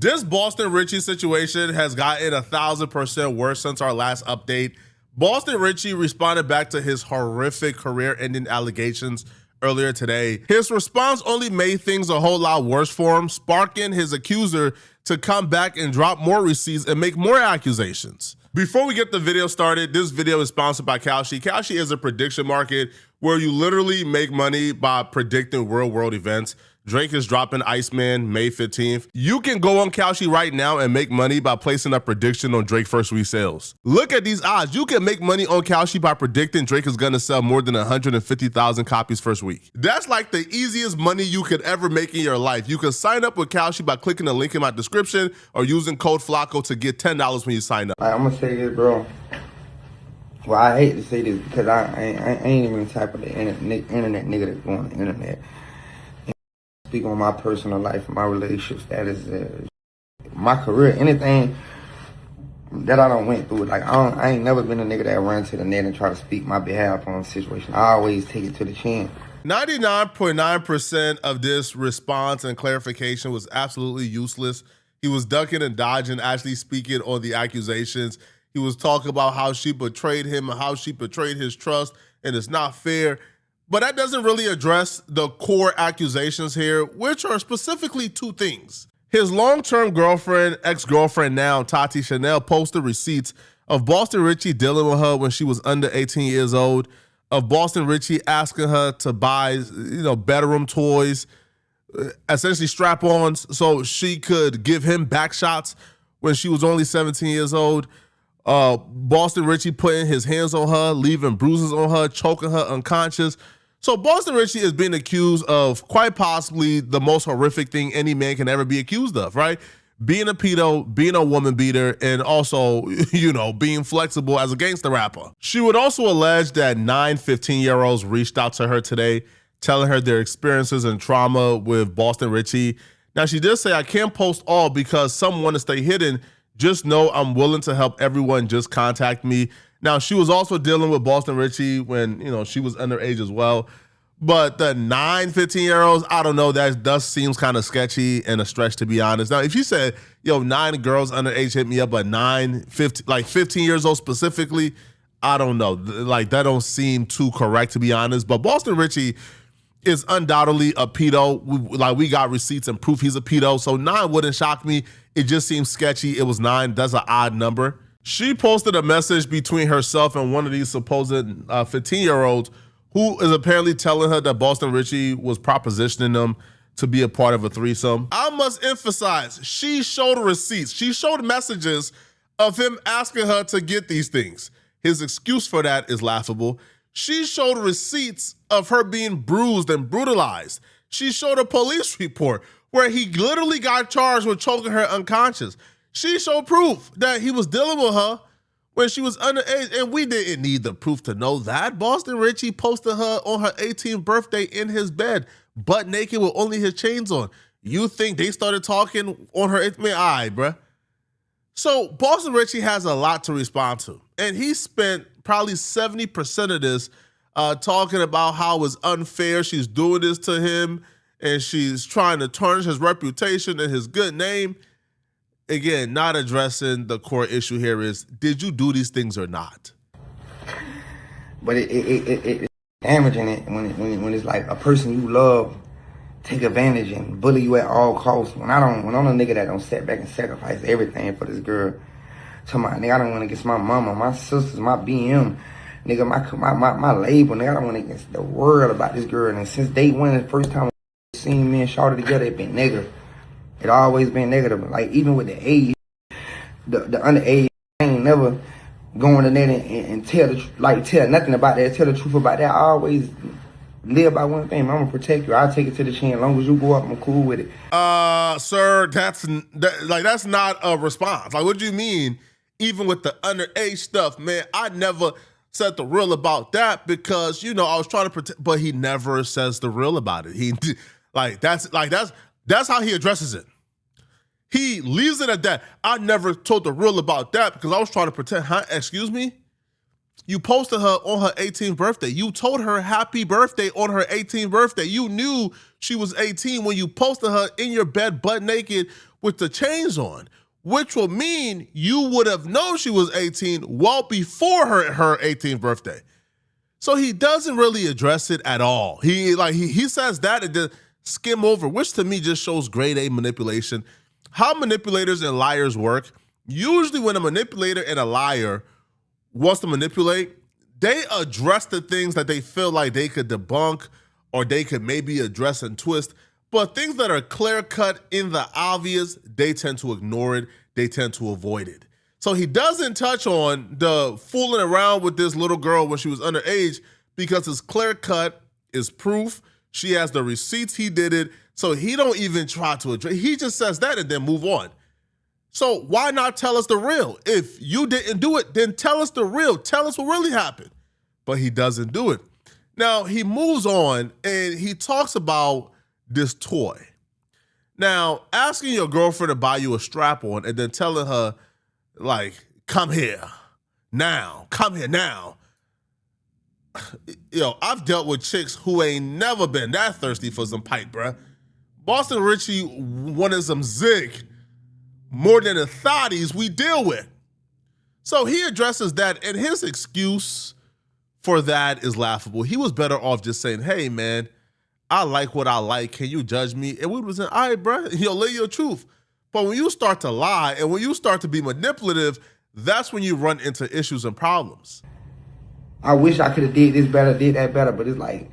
This Boston Richey situation has gotten 1,000% worse since our last update. Boston Richey responded back to his horrific career-ending allegations earlier today. His response only made things a whole lot worse for him, sparking his accuser to come back and drop more receipts and make more accusations. Before we get the video started, this video is sponsored by Kalshi. Kalshi is a prediction market where you literally make money by predicting real-world events. Drake is dropping Iceman May 15th. You can go on Kalshi right now and make money by placing a prediction on Drake first week sales. Look at these odds. You can make money on Kalshi by predicting Drake is gonna sell more than 150,000 copies first week. That's like the easiest money you could ever make in your life. You can sign up with Kalshi by clicking the link in my description or using code FLACO to get $10 when you sign up. I'm gonna say this, bro. Well, I hate to say this because I ain't even the type of the internet nigga that's going on the internet. Speak on my personal life, my relationship status, my career, anything that I done went through. Like I ain't never been a nigga that run to the net and try to speak my behalf on a situation. I always take it to the chin. 99.9% of this response and clarification was absolutely useless. He was ducking and dodging, actually speaking on the accusations. He was talking about how she betrayed him and how she betrayed his trust, and it's not fair. But that doesn't really address the core accusations here, which are specifically two things. His long-term girlfriend, ex-girlfriend now, Tati Chanel, posted receipts of Boston Richey dealing with her when she was under 18 years old, of Boston Richey asking her to buy, bedroom toys, essentially strap-ons, so she could give him back shots when she was only 17 years old. Boston Richey putting his hands on her, leaving bruises on her, choking her unconscious. So Boston Richey is being accused of quite possibly the most horrific thing any man can ever be accused of, right? Being a pedo, being a woman beater, and also, being flexible as a gangster rapper. She would also allege that 9 15-year-olds reached out to her today, telling her their experiences and trauma with Boston Richey. Now, she did say, I can't post all because some want to stay hidden. Just know I'm willing to help everyone. Just contact me. Now, she was also dealing with Boston Richey when, she was underage as well. But the 9 15-year-olds, I don't know, that does seems kind of sketchy and a stretch, to be honest. Now, if you said, 9 girls underage hit me up, but 15 years old specifically, I don't know. Like, that don't seem too correct, to be honest. But Boston Richey is undoubtedly a pedo. We got receipts and proof he's a pedo. So 9 wouldn't shock me. It just seems sketchy. It was 9. That's an odd number. She posted a message between herself and one of these supposed 15-year-olds who is apparently telling her that Boston Richey was propositioning them to be a part of a threesome. I must emphasize, she showed receipts. She showed messages of him asking her to get these things. His excuse for that is laughable. She showed receipts of her being bruised and brutalized. She showed a police report where he literally got charged with choking her unconscious. She showed proof that he was dealing with her when she was underage, and we didn't need the proof to know that. Boston Richey posted her on her 18th birthday in his bed, butt naked with only his chains on. You think they started talking on her 18th? All right, bruh. So Boston Richey has a lot to respond to, and he spent probably 70% of this talking about how it's unfair she's doing this to him, and she's trying to tarnish his reputation and his good name. Again, not addressing the core issue here is, did you do these things or not? But it's damaging it when it's like a person you love take advantage and bully you at all costs. When I'm a nigga that don't sit back and sacrifice everything for this girl. To my nigga, I don't want to get my mama, my sisters, my BM, nigga, my label, nigga, I don't want to get the world about this girl. And since day one, the first time I seen me and Shawty together, it been negative. It always been negative. Like, even with the age, the underage, I ain't never going to that and tell nothing about that, tell the truth about that. I always live by one thing. I'm going to protect you. I'll take it to the chin. As long as you go up, I'm cool with it. Sir, that's not a response. Like, what do you mean? Even with the underage stuff, man, I never said the real about that because, I was trying to protect, but he never says the real about it. That's how he addresses it. He leaves it at that. I never told the real about that because I was trying to protect her. Excuse me? You posted her on her 18th birthday. You told her happy birthday on her 18th birthday. You knew she was 18 when you posted her in your bed butt naked with the chains on, which will mean you would have known she was 18 well before her 18th birthday. So he doesn't really address it at all. He says that and then skim over, which to me just shows grade A manipulation. How manipulators and liars work. Usually when a manipulator and a liar wants to manipulate, they address the things that they feel like they could debunk or they could maybe address and twist. But things that are clear-cut in the obvious, they tend to ignore it. They tend to avoid it. So he doesn't touch on the fooling around with this little girl when she was underage because it's clear-cut, it's proof. She has the receipts, he did it. So he don't even try to address. He just says that and then move on. So why not tell us the real? If you didn't do it, then tell us the real. Tell us what really happened. But he doesn't do it. Now, he moves on and he talks about this toy. Now, asking your girlfriend to buy you a strap-on and then telling her, like, come here now. Yo, I've dealt with chicks who ain't never been that thirsty for some pipe, bruh. Boston Richey wanted some zig more than the thotties we deal with. So he addresses that, and his excuse for that is laughable. He was better off just saying, hey, man, I like what I like. Can you judge me? And we was saying, all right, bro, lay your truth. But when you start to lie and when you start to be manipulative, that's when you run into issues and problems. I wish I could have did this better, did that better, but it's like,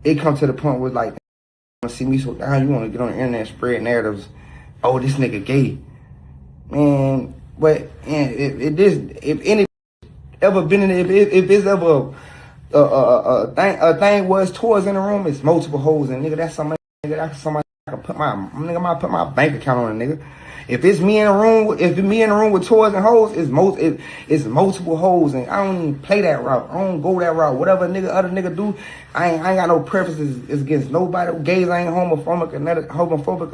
it comes to the point where like, you see me so down, you want to get on the internet and spread narratives. Oh, this nigga gay. Man, but if any ever been in it, if it's ever a thing was toys in the room, it's multiple holes and nigga, that's somebody I can put my bank account on a nigga. If it's me in a room, with toys and hoes, it's multiple hoes, and I don't even play that route. I don't go that route. Whatever other nigga do, I ain't got no preferences against nobody. Gays ain't homophobic or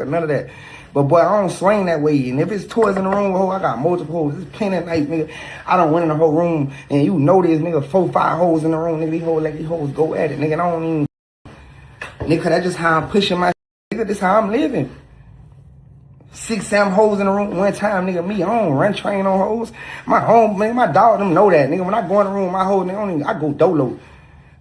none of that. But boy, I don't swing that way. And if it's toys in the room with hoes, I got multiple hoes. There's plenty of nights, nigga. I don't went in the whole room, and you know this nigga 4-5 hoes in the room, nigga. These hoes go at it, nigga. And I don't even, nigga. That's just how I'm pushing my nigga. This how I'm living. 6-7 hoes in the room one time, nigga. Me, I don't run train on hoes. My home, man, my dog, them know that, nigga. When I go in the room, my hoe, nigga, I go dolo.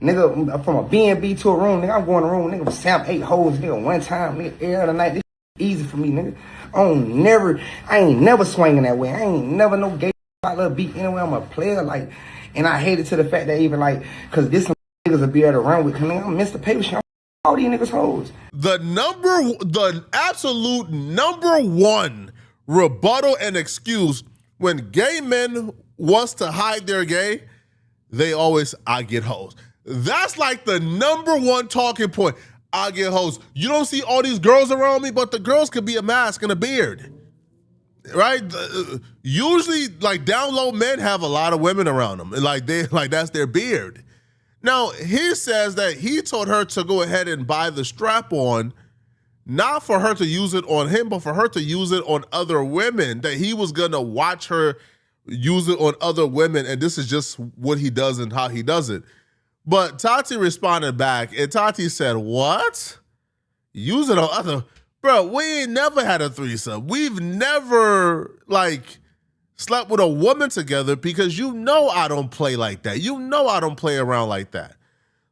Nigga, from a B&B to a room, nigga, I'm going in the room, nigga, 7-8 hoes, nigga, one time, nigga, every other night. This easy for me, nigga. I ain't never swinging that way. I ain't never no gay little beat anyway. I'm a player, like, and I hate it to the fact that even like, cause this some niggas will be able to run with, cause nigga, I'm Mr. Paper Shit. All these niggas hoes. The absolute number one rebuttal and excuse when gay men wants to hide their gay, they always, I get hoes. That's like the number one talking point. I get hoes. You don't see all these girls around me, but the girls could be a mask and a beard. Right? Usually, like, down low men have a lot of women around them. Like that's their beard. Now, he says that he told her to go ahead and buy the strap-on, not for her to use it on him, but for her to use it on other women, that he was going to watch her use it on other women, and this is just what he does and how he does it. But Tati responded back, and Tati said, what? Use it on other... Bro, we ain't never had a threesome. We've never, like... slept with a woman together because you know I don't play like that. You know I don't play around like that.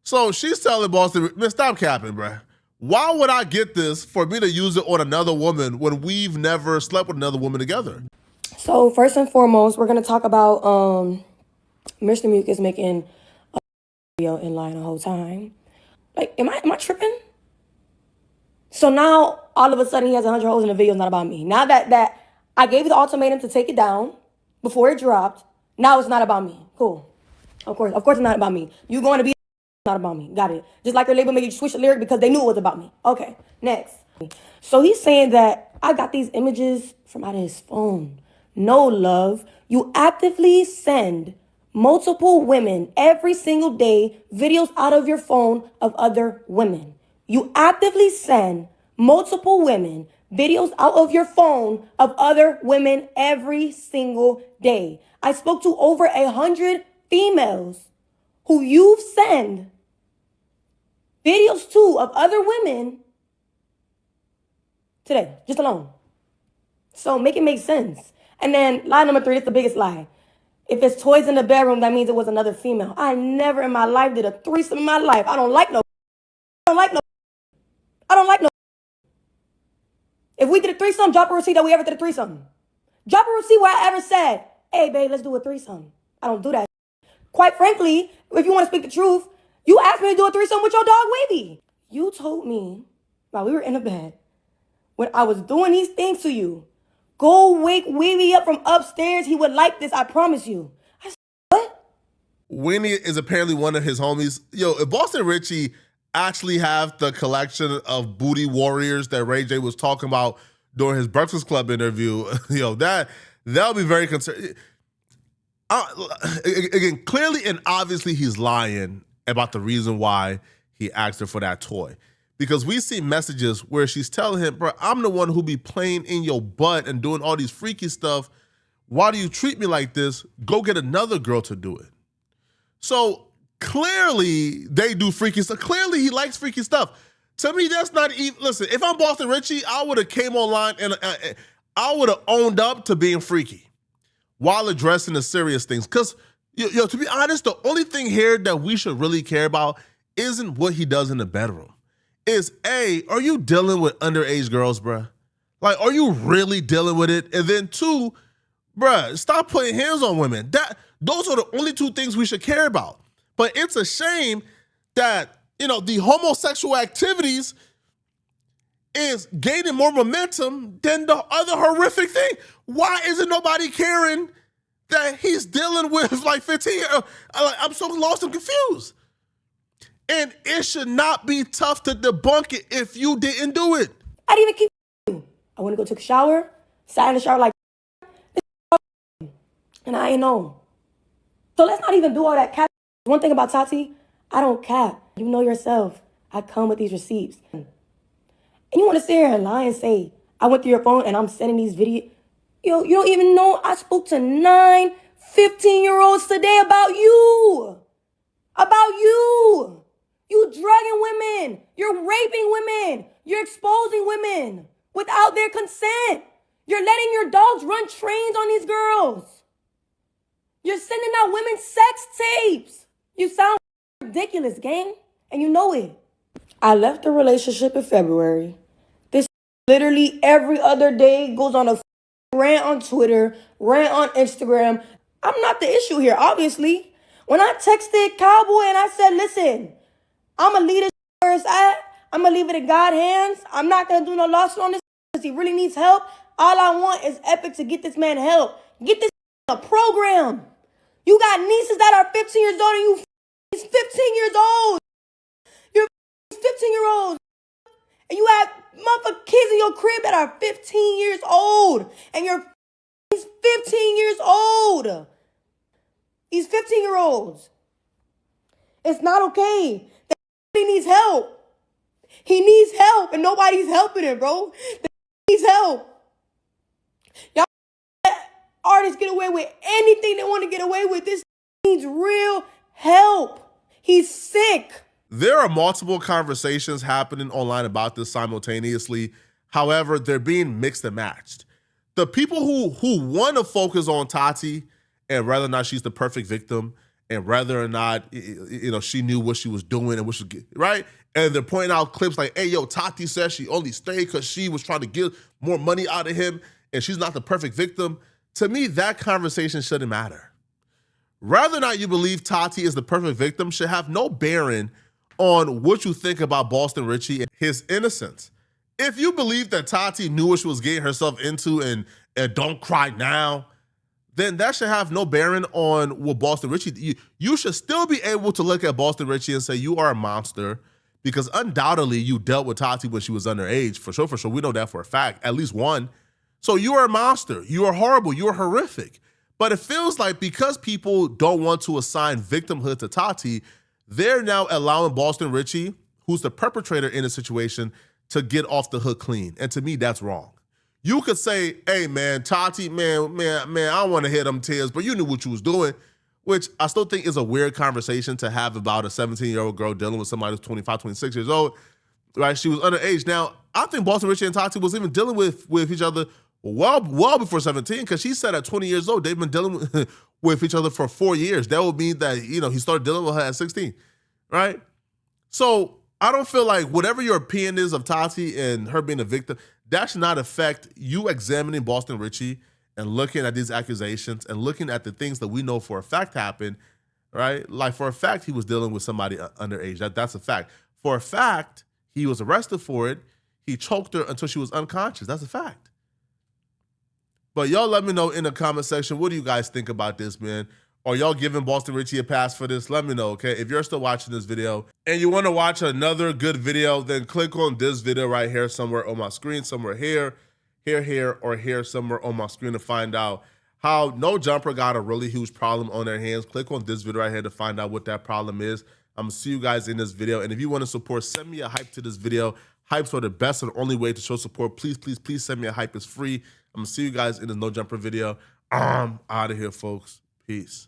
So she's telling Boston, man, stop capping, bruh. Why would I get this for me to use it on another woman when we've never slept with another woman together? So first and foremost, we're going to talk about Mr. Mucus making a video and lying the whole time. Like, am I tripping? So now, all of a sudden, he has 100 hoes in the video. It's not about me. Now that I gave you the ultimatum to take it down before it dropped. Now it's not about me. Cool. Of course it's not about me. You going to be not about me. Got it. Just like your label made you switch the lyric because they knew it was about me. Okay, next. So he's saying that I got these images from out of his phone. No, love. You actively send multiple women every single day videos out of your phone of other women. You actively send multiple women videos out of your phone of other women every single day. I spoke to over 100 females who you've sent videos to of other women today, just alone. So make it make sense. And then lie number 3, that's the biggest lie. If it's toys in the bedroom, that means it was another female. I never in my life did a threesome in my life. I don't like no. I don't like no. If we did a threesome, drop a receipt that we ever did a threesome. Drop a receipt where I ever said, hey, babe, let's do a threesome. I don't do that. Quite frankly, if you want to speak the truth, you asked me to do a threesome with your dog, Wavy. You told me while we were in the bed, when I was doing these things to you, go wake Wavy up from upstairs. He would like this, I promise you. I said, what? Winnie is apparently one of his homies. Yo, if Boston Richey actually have the collection of booty warriors that Ray J was talking about during his Breakfast Club interview, yo, that'll be very concerning. Again, clearly and obviously he's lying about the reason why he asked her for that toy. Because we see messages where she's telling him, bro, I'm the one who be playing in your butt and doing all these freaky stuff. Why do you treat me like this? Go get another girl to do it. So clearly they do freaky stuff. Clearly he likes freaky stuff. To me, that's not even, listen, if I'm Boston Richey, I would have came online and I would have owned up to being freaky while addressing the serious things. Because, yo, to be honest, the only thing here that we should really care about isn't what he does in the bedroom. Is A, are you dealing with underage girls, bruh? Like, are you really dealing with it? And then 2, bruh, stop putting hands on women. Those are the only 2 things we should care about. But it's a shame that, the homosexual activities is gaining more momentum than the other horrific thing. Why isn't nobody caring that he's dealing with like 15 years? I'm so lost and confused. And it should not be tough to debunk it if you didn't do it. I didn't even keep you. I went to go take a shower, sat in the shower like, and I ain't know. So let's not even do all that cap. One thing about Tati, I don't cap. You know yourself. I come with these receipts. And you want to sit here and lie and say, I went through your phone and I'm sending these videos. Yo, you don't even know I spoke to 9 15-year-olds today about you. About you. You drugging women. You're raping women. You're exposing women without their consent. You're letting your dogs run trains on these girls. You're sending out women's sex tapes. You sound ridiculous, gang, and you know it. I left the relationship in February. This literally every other day goes on a rant on Twitter, rant on Instagram. I'm not the issue here, obviously. When I texted Cowboy and I said, listen, I'm going to leave this where it's at. I'm going to leave it in God's hands. I'm not going to do no lawsuit on this because he really needs help. All I want is Epic to get this man help. Get this a program. You got nieces that are 15 years old and you he's 15 years old. You're 15-year-olds. And you have motherfucking kids in your crib that are 15 years old. And he's 15 years old. He's 15-year-olds. It's not okay. He needs help. He needs help and nobody's helping him, bro. He needs help. Y'all let artists get away with anything they want to get away with. This needs real help. He's sick. There are multiple conversations happening online about this simultaneously. However, they're being mixed and matched. The people who want to focus on Tati and whether or not she's the perfect victim and whether or not she knew what she was doing and what she was, right? And they're pointing out clips like, hey, yo, Tati says she only stayed because she was trying to get more money out of him and she's not the perfect victim. To me, that conversation shouldn't matter. Whether or not you believe Tati is the perfect victim should have no bearing on what you think about Boston Richey and his innocence. If you believe that Tati knew what she was getting herself into and don't cry now, then that should have no bearing on what Boston Richey. You should still be able to look at Boston Richey and say you are a monster because undoubtedly you dealt with Tati when she was underage. For sure. We know that for a fact, at least one. So you are a monster. You are horrible. You are horrific. But it feels like because people don't want to assign victimhood to Tati, they're now allowing Boston Richey, who's the perpetrator in the situation, to get off the hook clean. And to me, that's wrong. You could say, hey, man, Tati, man, I don't want to hear them tears, but you knew what you was doing, which I still think is a weird conversation to have about a 17-year-old girl dealing with somebody who's 25, 26 years old, right? She was underage. Now, I think Boston Richey and Tati was even dealing with each other well before 17, because she said at 20 years old, they've been dealing with each other for 4 years. That would mean that, he started dealing with her at 16, right? So I don't feel like whatever your opinion is of Tati and her being a victim, that should not affect you examining Boston Richey and looking at these accusations and looking at the things that we know for a fact happened, right? Like, for a fact, he was dealing with somebody underage. That's a fact. For a fact, he was arrested for it. He choked her until she was unconscious. That's a fact. But y'all let me know in the comment section, what do you guys think about this, man? Are y'all giving Boston Richey a pass for this? Let me know, okay? If you're still watching this video and you want to watch another good video, then click on this video right here somewhere on my screen, somewhere here, or here somewhere on my screen to find out how No Jumper got a really huge problem on their hands. Click on this video right here to find out what that problem is. I'm going to see you guys in this video. And if you want to support, send me a hype to this video. Hypes are the best and only way to show support. Please, please, please send me a hype. It's free. I'm going to see you guys in this No Jumper video. I'm out of here, folks. Peace.